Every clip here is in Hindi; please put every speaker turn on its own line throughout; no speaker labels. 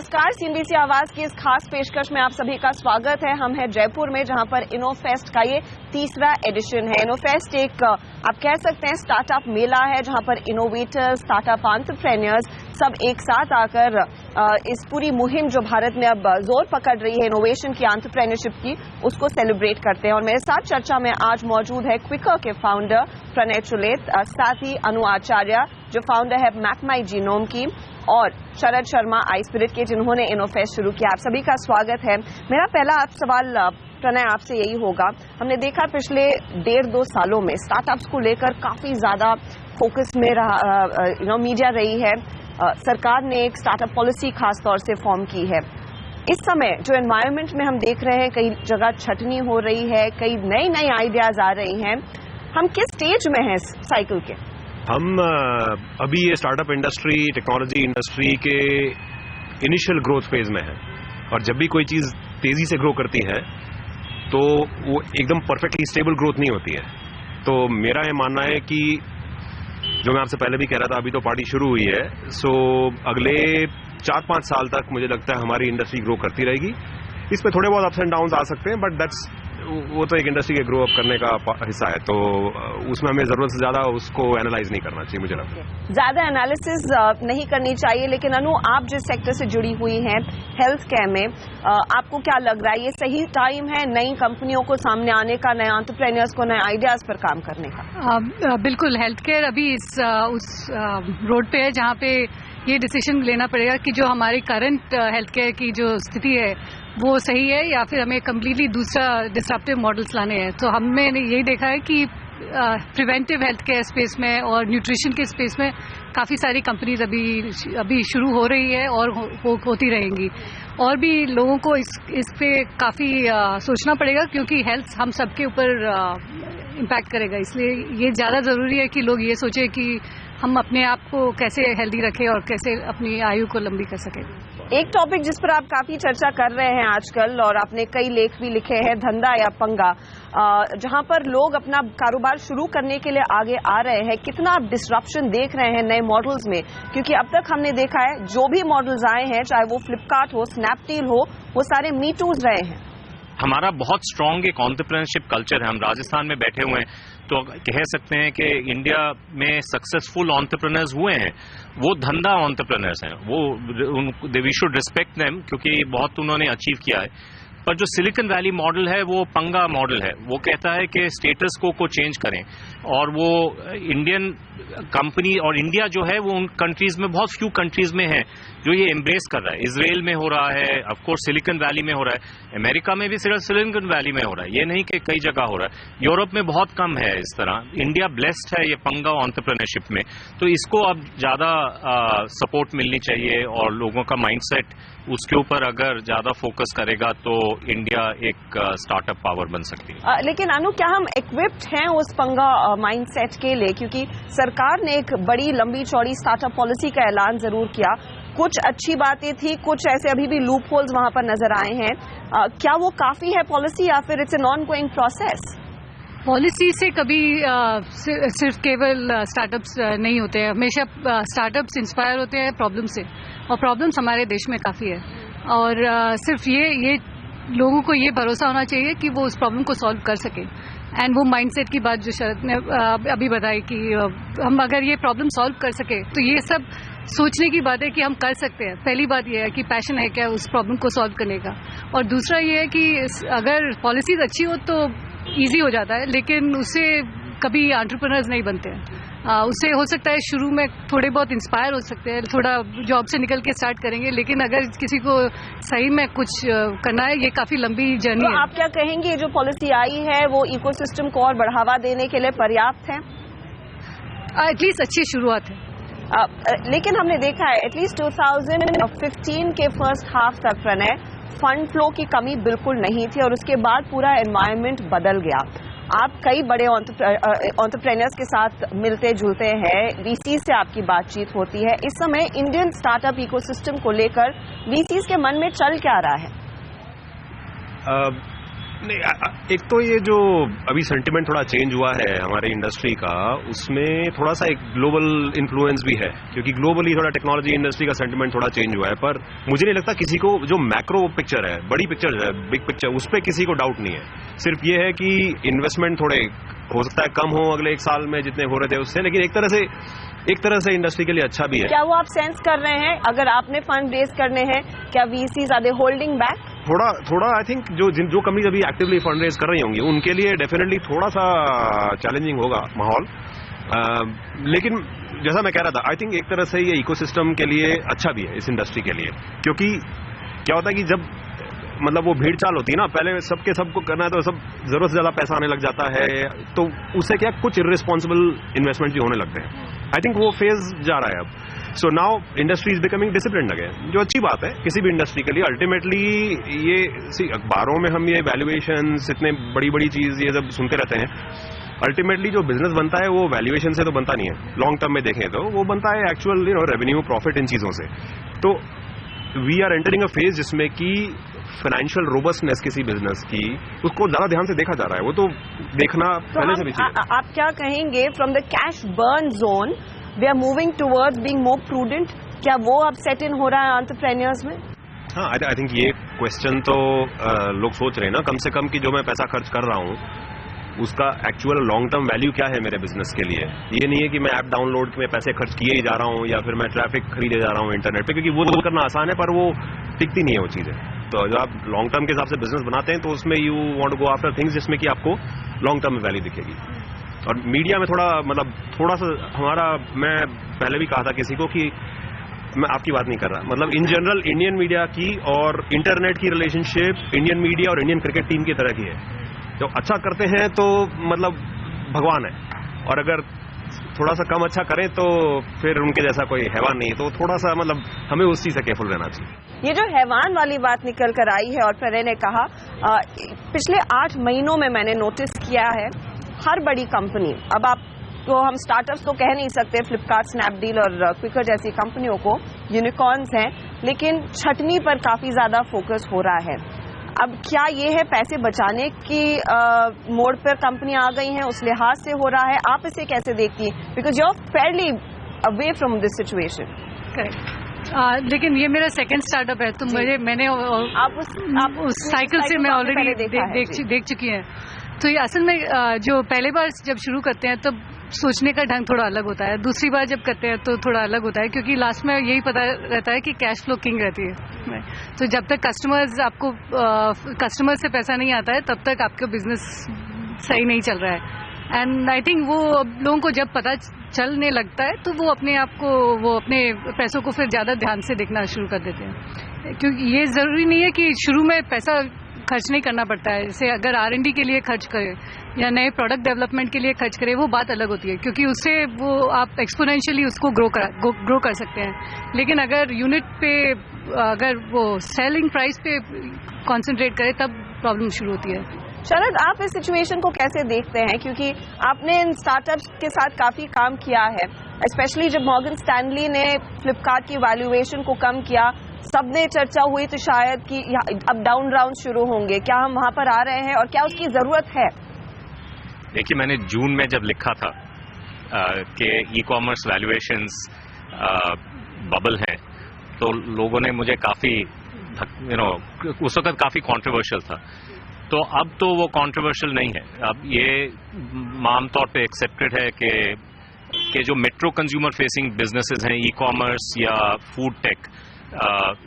नमस्कार, सीएनबीसी आवाज की इस खास पेशकश में आप सभी का स्वागत है। हम हैं जयपुर में, जहां पर इनोफेस्ट का ये तीसरा एडिशन है। इनोफेस्ट एक आप कह सकते हैं स्टार्टअप मेला है, जहां पर इनोवेटर्स, स्टार्टअप एंटरप्रेन्योर्स सब एक साथ आकर इस पूरी मुहिम जो भारत में अब जोर पकड़ रही है इनोवेशन की, एंटरप्रेन्योरशिप की, उसको सेलिब्रेट करते हैं। और मेरे साथ चर्चा में आज मौजूद है क्विकर के फाउंडर प्रणय चुलेत, साथ ही अनु आचार्य जो फाउंडर है मैकमाई जीनोम की, और शरद शर्मा आईस्पिरिट के, जिन्होंने इनोफेस्ट शुरू किया। आप सभी का स्वागत है। मेरा पहला सवाल प्रणय आपसे यही होगा, हमने देखा पिछले 1.5-2 सालों में स्टार्टअप्स को लेकर काफी ज्यादा फोकस में रहा, मीडिया रही है। सरकार ने एक स्टार्टअप पॉलिसी खास तौर से फॉर्म की है। इस समय जो एनवायरनमेंट में हम देख रहे हैं, कई जगह छटनी हो रही है, कई नई आइडियाज आ रही हैं। हम किस स्टेज में हैं साइकिल के?
हम अभी ये स्टार्टअप इंडस्ट्री, टेक्नोलॉजी इंडस्ट्री के इनिशियल ग्रोथ फेज में है, और जब भी कोई चीज तेजी से ग्रो करती है तो वो एकदम परफेक्टली स्टेबल ग्रोथ नहीं होती है। तो मेरा ये मानना है कि जो मैं आपसे पहले भी कह रहा था, अभी तो पार्टी शुरू हुई है, सो अगले 4-5 साल तक मुझे लगता है हमारी इंडस्ट्री ग्रो करती रहेगी। इस पे थोड़े बहुत अप्स एंड डाउन्स आ सकते हैं, बट वो तो एक इंडस्ट्री के ग्रो अप करने का हिस्सा है, तो उसमें हमें जरूरत से ज्यादा उसको एनालाइज नहीं करना चाहिए। मुझे लगता है
ज्यादा एनालिसिस नहीं करनी चाहिए। लेकिन अनु, आप जिस सेक्टर से जुड़ी हुई हैं, हेल्थ केयर में, आपको क्या लग रहा है, ये सही टाइम है नई कंपनियों को सामने आने का, नए एंटरप्रेन्योर्स को नए आइडियाज पर काम करने का?
बिल्कुल, हेल्थ केयर अभी उस रोड पे है जहाँ पे ये डिसीजन लेना पड़ेगा कि जो हमारी करंट हेल्थ केयर की जो स्थिति है वो सही है, या फिर हमें कम्प्लीटली दूसरा डिस्ट्रप्टिव मॉडल्स लाने हैं। तो हमने यही देखा है कि प्रिवेंटिव हेल्थ केयर स्पेस में और न्यूट्रिशन के स्पेस में काफ़ी सारी कंपनीज अभी शुरू हो रही है और होती रहेंगी। और भी लोगों को इस पे काफ़ी सोचना पड़ेगा, क्योंकि हेल्थ हम सबके ऊपर इम्पैक्ट करेगा। इसलिए ये ज़्यादा ज़रूरी है कि लोग ये सोचें कि हम अपने आप को कैसे हेल्दी रखें और कैसे अपनी आयु को लंबी कर सकें।
एक टॉपिक जिस पर आप काफी चर्चा कर रहे हैं आजकल, और आपने कई लेख भी लिखे हैं, धंधा या पंगा, जहां पर लोग अपना कारोबार शुरू करने के लिए आगे आ रहे हैं। कितना आप डिसरप्शन देख रहे हैं नए मॉडल्स में? क्योंकि अब तक हमने देखा है जो भी मॉडल्स आए हैं, चाहे वो फ्लिपकार्ट हो, स्नैपडील हो, वो सारे मी टूज रहे हैं।
हमारा बहुत स्ट्रांग एक एंटरप्रेन्योरशिप कल्चर है। हम राजस्थान में बैठे हुए हैं, तो कह सकते हैं कि इंडिया में सक्सेसफुल एंटरप्रेन्योर्स हुए हैं वो धंधा एंटरप्रेन्योर्स हैं। वो वी शुड रिस्पेक्ट देम, क्योंकि बहुत उन्होंने अचीव किया है। पर जो सिलिकॉन वैली मॉडल है वो पंगा मॉडल है। वो कहता है कि स्टेटस को चेंज करें, और वो इंडियन कंपनी और इंडिया जो है वो उन कंट्रीज में, बहुत फ्यू कंट्रीज में है जो ये एम्ब्रेस कर रहा है। इजराइल में हो रहा है, ऑफ कोर्स सिलिकॉन वैली में हो रहा है, अमेरिका में भी सिर्फ सिलिकॉन वैली में हो रहा है, ये नहीं कि कई जगह हो रहा है। यूरोप में बहुत कम है इस तरह। इंडिया ब्लेस्ड है ये पंगा एंटरप्रेन्योरशिप में, तो इसको अब ज्यादा सपोर्ट मिलनी चाहिए, और लोगों का माइंडसेट उसके ऊपर अगर ज्यादा फोकस करेगा तो इंडिया एक स्टार्टअप पावर बन सकती है।
लेकिन अनु, क्या हम इक्विप्ड हैं उस पंगा माइंडसेट के लिए? क्योंकि सरकार ने एक बड़ी लंबी चौड़ी स्टार्टअप पॉलिसी का ऐलान जरूर किया, कुछ अच्छी बातें थी, कुछ ऐसे अभी भी लूप होल्स वहां पर नजर आए हैं। क्या वो काफी है पॉलिसी, या फिर it's an ongoing process?
Policy से कभी सिर्फ केवल स्टार्टअप्स नहीं होते हैं। हमेशा स्टार्टअप्स इंस्पायर होते हैं प्रॉब्लम से, और प्रॉब्लम्स हमारे देश में काफ़ी है। और सिर्फ ये लोगों को ये भरोसा होना चाहिए कि वो उस प्रॉब्लम को सॉल्व कर सकें। एंड वो माइंडसेट की बात जो शरद ने अभी बताई कि हम अगर ये प्रॉब्लम सॉल्व कर सके, तो ये सब सोचने की बात है कि हम कर सकते हैं। पहली बात ये है कि पैशन है क्या उस प्रॉब्लम को सॉल्व करने का, और दूसरा ये है कि अगर पॉलिसीज अच्छी हो तो ईजी हो जाता है, लेकिन उससे कभी एंटरप्रेन्योर्स नहीं बनते हैं। उससे हो सकता है शुरू में थोड़े बहुत इंस्पायर हो सकते हैं, थोड़ा जॉब से निकल के स्टार्ट करेंगे, लेकिन अगर किसी को सही में कुछ करना है, ये काफ़ी लंबी जर्नी है।
आप क्या कहेंगे, जो पॉलिसी आई है वो इकोसिस्टम को और बढ़ावा देने के लिए पर्याप्त है?
एटलीस्ट अच्छी शुरुआत है।
लेकिन हमने देखा है एटलीस्ट 2015 के फर्स्ट हाफ तक प्रणय, फंड फ्लो की कमी बिल्कुल नहीं थी, और उसके बाद पूरा एनवायरनमेंट बदल गया। आप कई बड़े एंटरप्रेन्योर्स के साथ मिलते जुलते हैं, वीसीज से आपकी बातचीत होती है। इस समय इंडियन स्टार्टअप इकोसिस्टम को लेकर वीसीज के मन में चल क्या रहा है?
नहीं, एक तो ये जो अभी सेंटिमेंट थोड़ा चेंज हुआ है हमारे इंडस्ट्री का, उसमें थोड़ा सा एक ग्लोबल इन्फ्लुएंस भी है, क्योंकि ग्लोबली थोड़ा टेक्नोलॉजी इंडस्ट्री का सेंटिमेंट थोड़ा चेंज हुआ है। पर मुझे नहीं लगता किसी को जो मैक्रो पिक्चर है, बड़ी पिक्चर है, बिग पिक्चर, उस पर किसी को डाउट नहीं है। सिर्फ ये है कि इन्वेस्टमेंट थोड़े हो सकता है कम हो अगले 1 साल में जितने हो रहे थे उससे, लेकिन एक तरह से इंडस्ट्री के लिए अच्छा भी है।
क्या वो आप सेंस कर रहे हैं, अगर आपने फंड रेज करने हैं, क्या VCs are they holding back?
थोड़ा आई थिंक जो कंपनीज अभी एक्टिवली फंड रेज कर रही होंगी उनके लिए डेफिनेटली थोड़ा सा चैलेंजिंग होगा माहौल, लेकिन जैसा मैं कह रहा था, आई थिंक एक तरह से ये इकोसिस्टम के लिए अच्छा भी है, इस इंडस्ट्री के लिए। क्योंकि क्या होता है कि जब मतलब वो भीड़ चाल होती है ना, पहले सबको करना है तो सब जरूरत से ज्यादा पैसा आने लग जाता है, तो उससे क्या कुछ इररिस्पॉन्सिबल इन्वेस्टमेंट भी होने लगते हैं। आई थिंक वो फेज जा रहा है अब। So now industry is becoming disciplined again, जो अच्छी बात है किसी भी इंडस्ट्री के लिए। अल्टीमेटली ये अखबारों में हम ये वैल्यूएशंस, इतने बड़ी चीज ये सब सुनते रहते हैं। अल्टीमेटली जो बिजनेस बनता है वो वैल्यूएशन से तो बनता नहीं है, लॉन्ग टर्म में देखें तो वो बनता है एक्चुअल रेवेन्यू, प्रॉफिट, इन चीजों से। तो we are entering a phase जिसमें कि फाइनेंशियल रोबस्टनेस किसी बिजनेस की, उसको ज्यादा ध्यान से देखा जा रहा है। वो तो देखना पहले से भी चाहिए।
आप क्या कहेंगे, from the cash burn zone we are moving towards being more prudent, क्या वो अब सेट इन हो रहा है एंटरप्रेन्योर्स में?
हाँ, आई थिंक ये क्वेश्चन तो लोग सोच रहे हैं ना, कम से कम कि जो मैं पैसा खर्च कर रहा हूँ उसका एक्चुअल लॉन्ग टर्म वैल्यू क्या है मेरे बिजनेस के लिए। ये नहीं है कि मैं ऐप डाउनलोड में पैसे खर्च किए ही जा रहा हूँ या फिर मैं ट्रैफिक खरीदे जा रहा हूँ इंटरनेट पे, क्योंकि वो तो करना आसान है पर वो टिकती नहीं है वो चीजें। तो जब आप लॉन्ग टर्म के हिसाब से बिजनेस बनाते हैं तो उसमें you want to go after things जिसमें कि आपको लॉन्ग टर्म में वैल्यू दिखेगी। और मीडिया में थोड़ा सा हमारा, मैं पहले भी कहा था किसी को कि मैं आपकी बात नहीं कर रहा, मतलब इन जनरल इंडियन मीडिया की और इंटरनेट की रिलेशनशिप इंडियन मीडिया और इंडियन क्रिकेट टीम की तरह की है। जो अच्छा करते हैं तो मतलब भगवान है, और अगर थोड़ा सा कम अच्छा करें तो फिर उनके जैसा कोई हैवान नहीं। तो थोड़ा सा मतलब हमें उस चीज से केयरफुल रहना चाहिए।
ये जो हैवान वाली बात निकल कर आई है और प्रणय ने कहा, पिछले 8 महीनों में मैंने नोटिस किया है हर बड़ी कंपनी, अब आप तो हम स्टार्टअप्स तो कह नहीं सकते, फ्लिपकार्ट, स्नैपडील और क्विकर जैसी कंपनियों को यूनिकॉर्न्स हैं, लेकिन छटनी पर काफी ज्यादा फोकस हो रहा है। अब क्या ये है पैसे बचाने की मोड पर कंपनियां आ गई हैं, उस लिहाज से हो रहा है? आप इसे कैसे देखती हैं, because you are fairly away from this situation?
Correct, लेकिन ये मेरा सेकंड स्टार्टअप है, तो मैंने
आप
उस साइकिल से मैं ऑलरेडी देख चुकी है। तो ये असल में जो पहले बार जब शुरू करते हैं तब सोचने का ढंग थोड़ा अलग होता है, दूसरी बार जब करते हैं तो थोड़ा अलग होता है, क्योंकि लास्ट में यही पता रहता है कि कैश फ्लो किंग रहती है। तो जब तक कस्टमर से पैसा नहीं आता है तब तक आपका बिजनेस सही नहीं चल रहा है। एंड आई थिंक वो लोगों को जब पता चलने लगता है तो वो अपने पैसों को फिर ज़्यादा ध्यान से देखना शुरू कर देते हैं, क्योंकि ये ज़रूरी नहीं है कि शुरू में पैसा खर्च नहीं करना पड़ता है। जैसे अगर R&D के लिए खर्च करें या नए प्रोडक्ट डेवलपमेंट के लिए खर्च करें, वो बात अलग होती है, क्योंकि उससे वो आप एक्सपोनेंशियली उसको ग्रो कर सकते हैं। लेकिन अगर यूनिट पे, अगर वो सेलिंग प्राइस पे कंसंट्रेट करें तब प्रॉब्लम शुरू होती है।
शरद, आप इस सिचुएशन को कैसे देखते हैं, क्योंकि आपने इन स्टार्टअप्स के साथ काफी काम किया है, स्पेशली जब मॉर्गन स्टैनली ने फ्लिपकार्ट की वैल्यूएशन को कम किया, सबने चर्चा हुई तो शायद कि अब डाउन राउंड शुरू होंगे, क्या हम वहां पर आ रहे हैं और क्या उसकी जरूरत है?
देखिए, मैंने जून में जब लिखा था कि ई कॉमर्स वैल्यूएशंस बबल हैं, तो लोगों ने मुझे काफी उस वक्त काफी कंट्रोवर्शियल था। तो अब तो वो कंट्रोवर्शियल नहीं है, अब ये आमतौर पे एक्सेप्टेड है कि जो मेट्रो कंज्यूमर फेसिंग बिजनेसेस हैं, ई कॉमर्स या फूड टेक,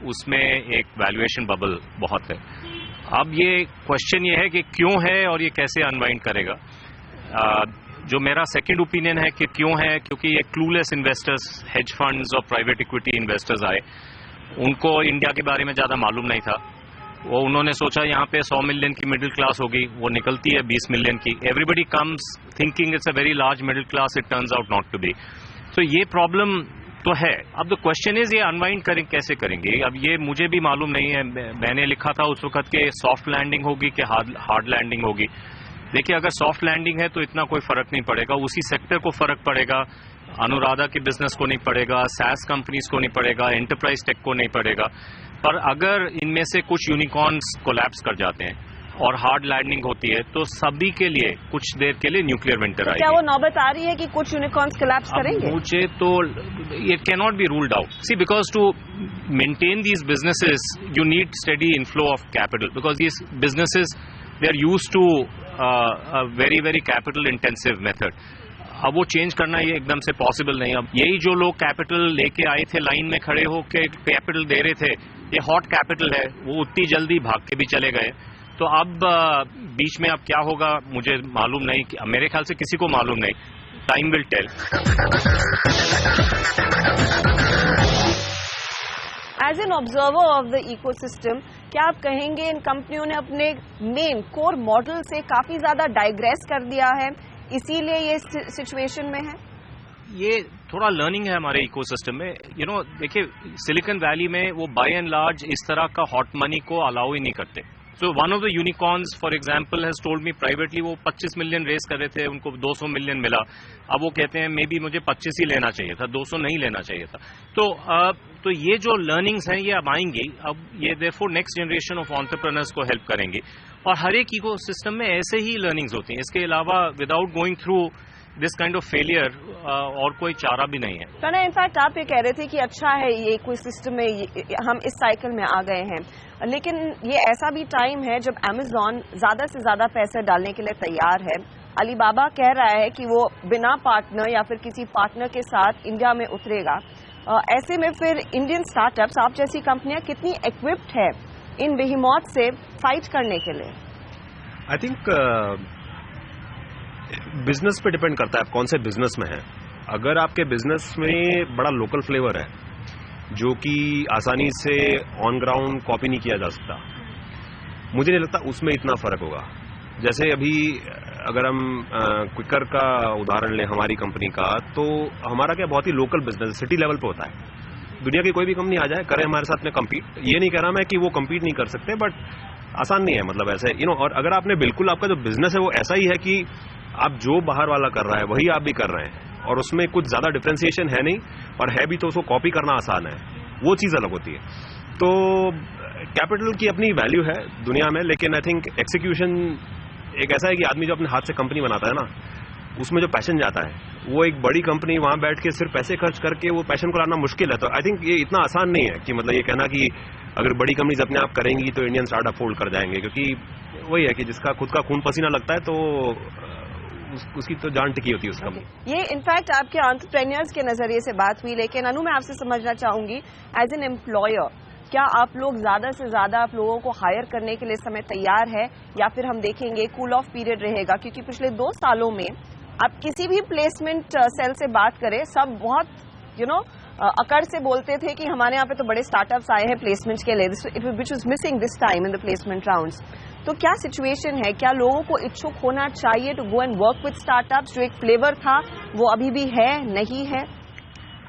उसमें एक वैल्यूएशन बबल बहुत है। अब ये क्वेश्चन ये है कि क्यों है और ये कैसे अनवाइंड करेगा। जो मेरा सेकंड ओपिनियन है कि क्यों है, क्योंकि ये क्लूलेस इन्वेस्टर्स, हेज फंड्स और प्राइवेट इक्विटी इन्वेस्टर्स आए, उनको इंडिया के बारे में ज़्यादा मालूम नहीं था। उन्होंने सोचा यहाँ पे 100 मिलियन की मिडिल क्लास होगी, वो निकलती है 20 मिलियन की। Everybody comes thinking it's a very large middle class, it turns out not to be. तो ये प्रॉब्लम तो है। अब द क्वेश्चन इज ये अनवाइंड कैसे करेंगे। अब ये मुझे भी मालूम नहीं है, मैंने लिखा था उस वक्त के सॉफ्ट लैंडिंग होगी कि हार्ड लैंडिंग होगी। देखिए, अगर सॉफ्ट लैंडिंग है तो इतना कोई फर्क नहीं पड़ेगा, उसी सेक्टर को फर्क पड़ेगा, अनुराधा के बिजनेस को नहीं पड़ेगा, सैस कंपनीज को नहीं पड़ेगा, एंटरप्राइज टेक को नहीं पड़ेगा। पर अगर इनमें से कुछ यूनिकॉर्न्स कोलैप्स कर जाते हैं, और हार्ड लैंडिंग होती है तो सभी के लिए कुछ देर के लिए न्यूक्लियर विंटर आएगी।
क्या वो नौबत आ रही है कि कुछ यूनिकॉर्न्स कोलैप्स करेंगे?
मुझे तो it can not be ruled out. See, because to maintain these businesses you need steady inflow of capital, because these businesses they are used to very very capital intensive method. अब वो चेंज करना ये एकदम से पॉसिबल नहीं। अब यही जो लोग कैपिटल लेके आए थे, लाइन में खड़े होकर कैपिटल दे रहे थे, ये हॉट कैपिटल है, वो उतनी जल्दी भाग के भी चले गए। तो अब बीच में अब क्या होगा मुझे मालूम नहीं, मेरे ख्याल से किसी को मालूम नहीं। Time will tell.
As an observer of the ecosystem, क्या आप कहेंगे इन कंपनियों ने अपने मेन कोर मॉडल से काफी ज्यादा डाइग्रेस कर दिया है, इसीलिए ये सिचुएशन में है?
ये थोड़ा लर्निंग है हमारे इकोसिस्टम में। देखिए सिलिकॉन वैली में वो बाय एंड लार्ज इस तरह का हॉट मनी को अलाउ ही नहीं करते। So one of the unicorns for example has told me privately, वो 25 मिलियन रेस कर रहे थे, उनको 200 मिलियन मिला। अब वो कहते हैं मे बी मुझे 25 ही लेना चाहिए था, 200 नहीं लेना चाहिए था। तो ये जो लर्निंग्स हैं ये अब आएंगी। अब ये therefore next generation of entrepreneurs को हेल्प करेंगे। और हर एक इकोसिस्टम में ऐसे ही लर्निंग्स होती हैं। इसके अलावा without going through this kind of failure और कोई चारा भी नहीं है।
प्रणय, इनफैक्ट आप ये कह रहे थे कि अच्छा है ये इकोसिस्टम में हम इस साइकिल में आ गए हैं, लेकिन ये ऐसा भी टाइम है जब अमेज़न ज्यादा से ज्यादा पैसे डालने के लिए तैयार है। अलीबाबा कह रहा है कि वो बिना पार्टनर या फिर किसी पार्टनर के साथ इंडिया में उतरेगा। ऐसे में फिर इंडियन स्टार्टअप्स, आप जैसी कंपनियां कितनी इक्विप्ड है इन बेहिमौत से फाइट करने के लिए?
आई थिंक बिजनेस पे डिपेंड करता है आप कौन से बिजनेस में है। अगर आपके बिजनेस में बड़ा लोकल फ्लेवर है जो कि आसानी से ऑन ग्राउंड कॉपी नहीं किया जा सकता, मुझे नहीं लगता उसमें इतना फर्क होगा। जैसे अभी अगर हम क्विकर का उदाहरण लें, हमारी कंपनी का, तो हमारा क्या बहुत ही लोकल बिजनेस सिटी लेवल पे होता है। दुनिया की कोई भी कंपनी आ जाए, करे हमारे साथ में कम्पीट, ये नहीं कह रहा मैं कि वो कम्पीट नहीं कर सकते, बट आसान नहीं है, मतलब ऐसे और अगर आपने बिल्कुल आपका जो बिजनेस है वो ऐसा ही है कि आप जो बाहर वाला कर रहा है वही आप भी कर रहे हैं और उसमें कुछ ज्यादा डिफरेंशिएशन है नहीं, और है भी तो उसको कॉपी करना आसान है, वो चीज अलग होती है। तो कैपिटल की अपनी वैल्यू है दुनिया में, लेकिन आई थिंक एक्सिक्यूशन एक ऐसा है कि आदमी जो अपने हाथ से कंपनी बनाता है ना, उसमें जो पैशन जाता है, वो एक बड़ी कंपनी वहां बैठ के सिर्फ पैसे खर्च करके वो पैशन को लाना मुश्किल है। तो आई थिंक ये इतना आसान नहीं है कि मतलब ये कहना कि अगर बड़ी कंपनीज अपने आप करेंगी तो इंडियन स्टार्टअप फोल्ड कर जाएंगे, क्योंकि वही है कि जिसका खुद का खून पसीना लगता है तो उसकी तो जान टिकी होती है उसका।
ये इनफैक्ट आपके एंटरप्रेन्योर्स के नजरिए से बात हुई, लेकिन अनु मैं आपसे समझना चाहूंगी एज एन एम्प्लॉयर, क्या आप लोग ज्यादा से ज्यादा आप लोगों को हायर करने के लिए समय तैयार है, या फिर हम देखेंगे कूल ऑफ पीरियड रहेगा? क्योंकि पिछले 2 सालों में आप किसी भी प्लेसमेंट सेल से बात करें, सब बहुत अकड़ से बोलते थे कि हमारे यहाँ पे तो बड़े स्टार्टअप्स आए हैं प्लेसमेंट के लिए, which was missing this time in the placement rounds. तो क्या सिचुएशन है? क्या लोगों को इच्छुक होना चाहिए to go and work with startups? जो एक फ्लेवर था वो अभी भी है, नहीं है?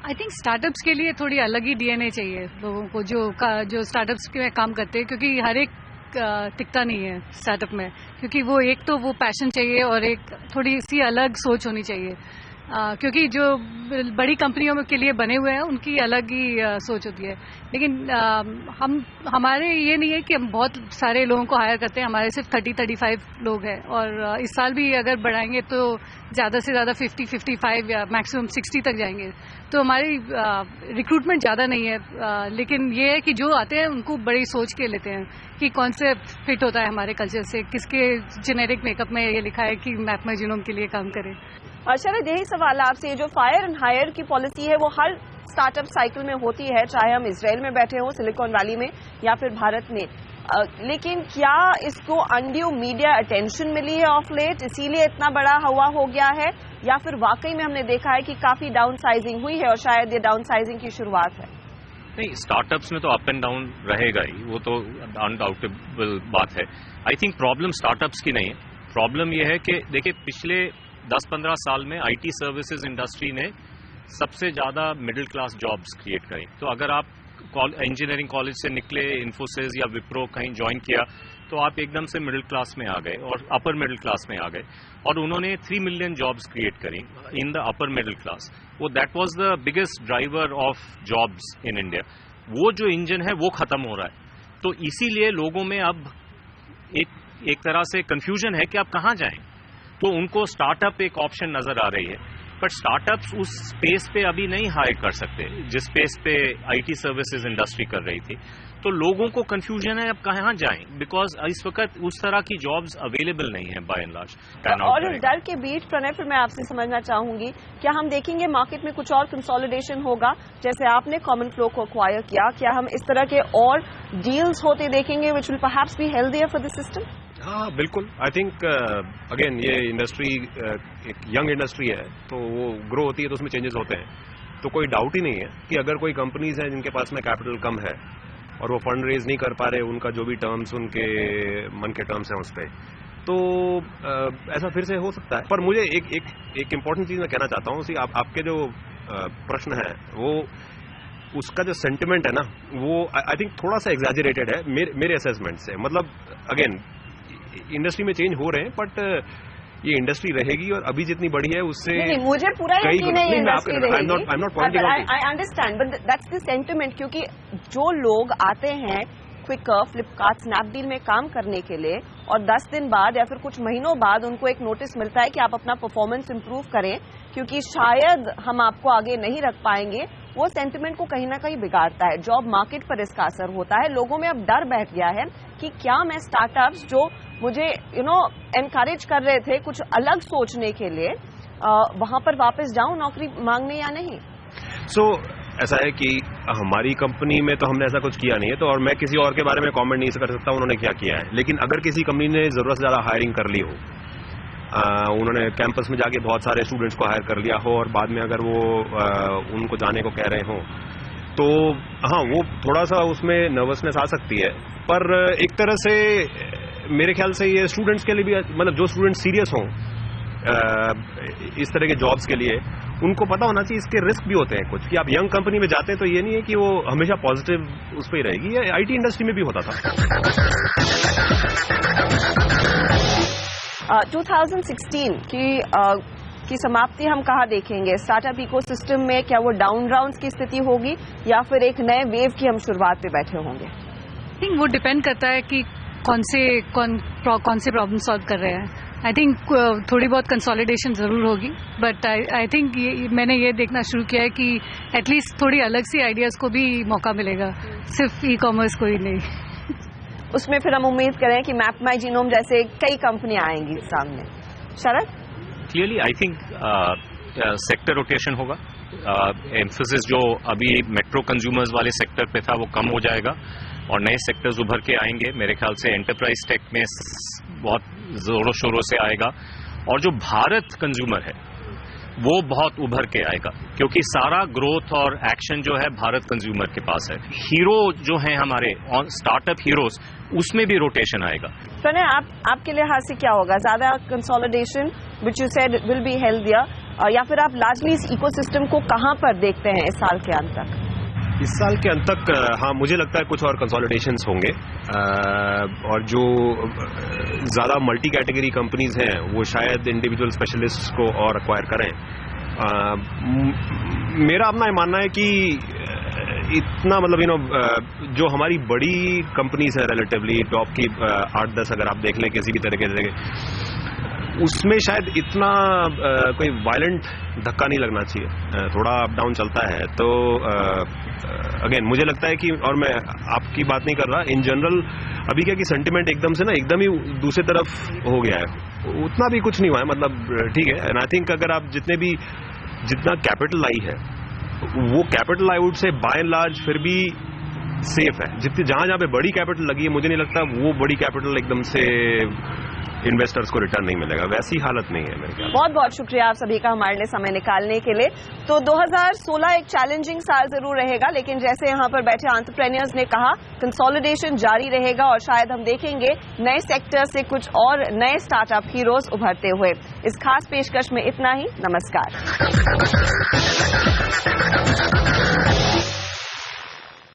आई थिंक स्टार्टअप्स के लिए थोड़ी अलग ही डीएनए चाहिए लोगों को जो स्टार्टअप्स में काम करते हैं, क्योंकि हर एक टिकता नहीं है स्टार्टअप में, क्योंकि वो एक तो वो पैशन चाहिए और एक थोड़ी सी अलग सोच होनी चाहिए। क्योंकि जो बड़ी कंपनियों के लिए बने हुए हैं उनकी अलग ही सोच होती है, लेकिन हमारे ये नहीं है कि हम बहुत सारे लोगों को हायर करते हैं, हमारे सिर्फ 30-35 लोग हैं, और इस साल भी अगर बढ़ाएंगे तो ज़्यादा से ज़्यादा 50-55 या मैक्सिमम 60 तक जाएंगे। तो हमारी रिक्रूटमेंट ज़्यादा नहीं है, लेकिन ये है कि जो आते हैं उनको बड़ी सोच के लेते हैं कि कौन से फिट होता है हमारे कल्चर से, किसके जेनेरिक मेकअप में ये लिखा है कि मैपमा जीनोम के लिए काम करे।
शरद, यही सवाल आपसे, जो फायर एंड हायर की पॉलिसी है वो हर स्टार्टअप साइकिल में होती है, चाहे हम इजराइल में बैठे हों, सिलिकॉन वैली में, या फिर भारत में, लेकिन क्या इसको अनड्यू मीडिया अटेंशन मिली है ऑफ लेट, इसीलिए इतना बड़ा हवा हो गया है, या फिर वाकई में हमने देखा है कि काफी डाउन साइजिंग हुई है और शायद ये डाउन साइजिंग की शुरुआत है?
नहीं, स्टार्टअप्स में तो अप एंड डाउन रहेगा ही, वो तो अनडाउटेबल बात है। आई थिंक प्रॉब्लम स्टार्टअप्स की नहीं है, प्रॉब्लम ये है कि देखिए पिछले 10-15 साल में आईटी सर्विसेज इंडस्ट्री ने सबसे ज्यादा मिडिल क्लास जॉब्स क्रिएट करी। तो अगर आप इंजीनियरिंग कॉलेज से निकले, इन्फोसिस या विप्रो कहीं ज्वाइन किया, तो आप एकदम से मिडिल क्लास में आ गए और अपर मिडिल क्लास में आ गए, और उन्होंने 3 मिलियन जॉब्स क्रिएट करी in the upper middle class. वो that was the biggest driver of jobs in India. वो जो इंजन है वो खत्म हो रहा है, तो इसीलिए लोगों में अब एक एक तरह से कंफ्यूजन है कि आप कहाँ जाएं। तो उनको स्टार्टअप एक ऑप्शन नजर आ रही है, बट स्टार्टअप्स उस स्पेस पे अभी नहीं हायर कर सकते जिस स्पेस पे आईटी सर्विसेज इंडस्ट्री कर रही थी। तो लोगों को कंफ्यूजन है अब कहाँ जाएं, बिकॉज इस वक्त उस तरह की जॉब्स अवेलेबल नहीं है बाय एंड लार्ज।
और इस डर के बीच प्रणय, फिर मैं आपसे समझना चाहूंगी, क्या हम देखेंगे मार्केट में कुछ और कंसोलिडेशन होगा? जैसे आपने कॉमन फ्लो को एक्वायर किया, क्या हम इस तरह के और डील्स होते देखेंगे which will perhaps be healthier for the system?
हाँ बिल्कुल। आई थिंक अगेन ये इंडस्ट्री एक यंग इंडस्ट्री है, तो वो ग्रो होती है तो उसमें चेंजेस होते हैं। तो कोई डाउट ही नहीं है कि अगर कोई कंपनीज हैं जिनके पास में कैपिटल कम है और वो फंड रेज नहीं कर पा रहे, उनका जो भी टर्म्स उनके मन के टर्म्स हैं उस पर, तो ऐसा फिर से हो सकता है। पर मुझे एक इम्पॉर्टेंट चीज मैं कहना चाहता हूँ, आपके जो प्रश्न है वो उसका जो सेंटिमेंट है ना, वो आई थिंक थोड़ा सा एग्जैजरेटेड है मेरे असेसमेंट से। मतलब अगेन इंडस्ट्री में चेंज हो रहे हैं, बट ये इंडस्ट्री रहेगी और अभी जितनी बड़ी है उससे
मुझे पूरा यकीन है ये इंडस्ट्री रहेगी।
I
understand, but that's the sentiment, क्योंकि जो लोग आते हैं क्विकर, फ्लिपकार्ट, स्नैपडील में काम करने के लिए और 10 दिन बाद या फिर कुछ महीनों बाद उनको एक नोटिस मिलता है कि आप अपना परफॉर्मेंस इंप्रूव करें क्योंकि शायद हम आपको आगे नहीं रख पाएंगे, वो सेंटिमेंट को कहीं ना कहीं बिगाड़ता है। जॉब मार्केट पर इसका असर होता है। लोगों में अब डर बैठ गया है कि क्या मैं स्टार्टअप्स जो मुझे एनकरेज कर रहे थे कुछ अलग सोचने के लिए, वहां पर वापस जाऊं नौकरी मांगने या नहीं।
ऐसा है कि हमारी कंपनी में तो हमने ऐसा कुछ किया नहीं है, तो और मैं किसी और के बारे में कमेंट नहीं कर सकता उन्होंने क्या किया है। लेकिन अगर किसी कंपनी ने जरूरत से ज्यादा हायरिंग कर ली हो, उन्होंने कैंपस में जाके बहुत सारे स्टूडेंट्स को हायर कर लिया हो और बाद में अगर वो उनको जाने को कह रहे हो, तो हाँ वो थोड़ा सा उसमें नर्वसनेस आ सकती है। पर एक तरह से मेरे ख्याल से ये स्टूडेंट्स के लिए भी, मतलब जो स्टूडेंट सीरियस हों इस तरह के जॉब्स के लिए, उनको पता होना चाहिए इसके रिस्क भी होते हैं कुछ, कि आप यंग कंपनी में जाते हैं तो ये नहीं है कि वो हमेशा पॉजिटिव उस पर ही रहेगी। ये आईटी इंडस्ट्री में भी होता था।
2016 की समाप्ति हम कहाँ देखेंगे? स्टार्टअप इकोसिस्टम में क्या वो डाउन राउंड्स की स्थिति होगी या फिर एक नए वेव की हम शुरुआत पे बैठे होंगे?
आई थिंक वो डिपेंड करता है कि कौन से प्रॉब्लम सॉल्व कर रहे हैं। आई थिंक थोड़ी बहुत कंसोलिडेशन जरूर होगी, बट आई थिंक मैंने ये देखना शुरू किया है कि एटलीस्ट थोड़ी अलग सी आइडियाज को भी मौका मिलेगा, सिर्फ ई कॉमर्स को ही नहीं।
उसमें फिर हम उम्मीद करें कि मैप माई जीनोम जैसे कई कंपनियां आएंगी सामने। Sharad?
Clearly I think sector rotation होगा। एम्फेसिस जो अभी मेट्रो कंज्यूमर्स वाले सेक्टर पे था वो कम हो जाएगा और नए सेक्टर्स उभर के आएंगे। मेरे ख्याल से एंटरप्राइज टेक में बहुत जोरों शोरों से आएगा और जो भारत कंज्यूमर है वो बहुत उभर के आएगा, क्योंकि सारा ग्रोथ और एक्शन जो है भारत कंज्यूमर के पास है। हीरो जो हैं हमारे स्टार्टअप हीरोज, उसमें भी रोटेशन आएगा।
प्रणय, आपके लिहाज से क्या होगा? ज्यादा consolidation which you said will be healthier, या फिर आप लार्जली इस इकोसिस्टम को कहां पर देखते हैं इस साल के अंत तक?
इस साल के अंत तक हाँ मुझे लगता है कुछ और कंसोलिडेशंस होंगे और जो ज़्यादा मल्टी कैटेगरी कंपनीज हैं वो शायद इंडिविजुअल स्पेशलिस्ट को और एक्वायर करें। मेरा अपना मानना है कि इतना मतलब जो हमारी बड़ी कंपनीज है रिलेटिवली टॉप की 8-10 अगर आप देख लें किसी भी तरीके से, उसमें शायद इतना कोई वायलेंट धक्का नहीं लगना चाहिए। थोड़ा अप डाउन चलता है तो अगेन मुझे लगता है कि, और मैं आपकी बात नहीं कर रहा, इन जनरल अभी क्या कि सेंटिमेंट एकदम से ना एकदम ही दूसरी तरफ हो गया है, उतना भी कुछ नहीं हुआ है। मतलब ठीक है, एंड आई थिंक अगर आप जितना कैपिटल आई है वो capital I would say by and large फिर भी सेफ है। जहां पे बड़ी कैपिटल लगी है मुझे नहीं लगता वो बड़ी कैपिटल एकदम से इन्वेस्टर्स को रिटर्न नहीं मिलेगा, वैसी हालत नहीं है मेरे ख्याल।
बहुत बहुत शुक्रिया आप सभी का हमारे लिए समय निकालने के लिए। तो 2016 एक चैलेंजिंग साल जरूर रहेगा, लेकिन जैसे यहाँ पर बैठे एंटरप्रेन्योर्स ने कहा, कंसोलिडेशन जारी रहेगा और शायद हम देखेंगे नए सेक्टर से कुछ और नए स्टार्टअप हीरोज उभरते हुए। इस खास पेशकश में इतना ही। नमस्कार।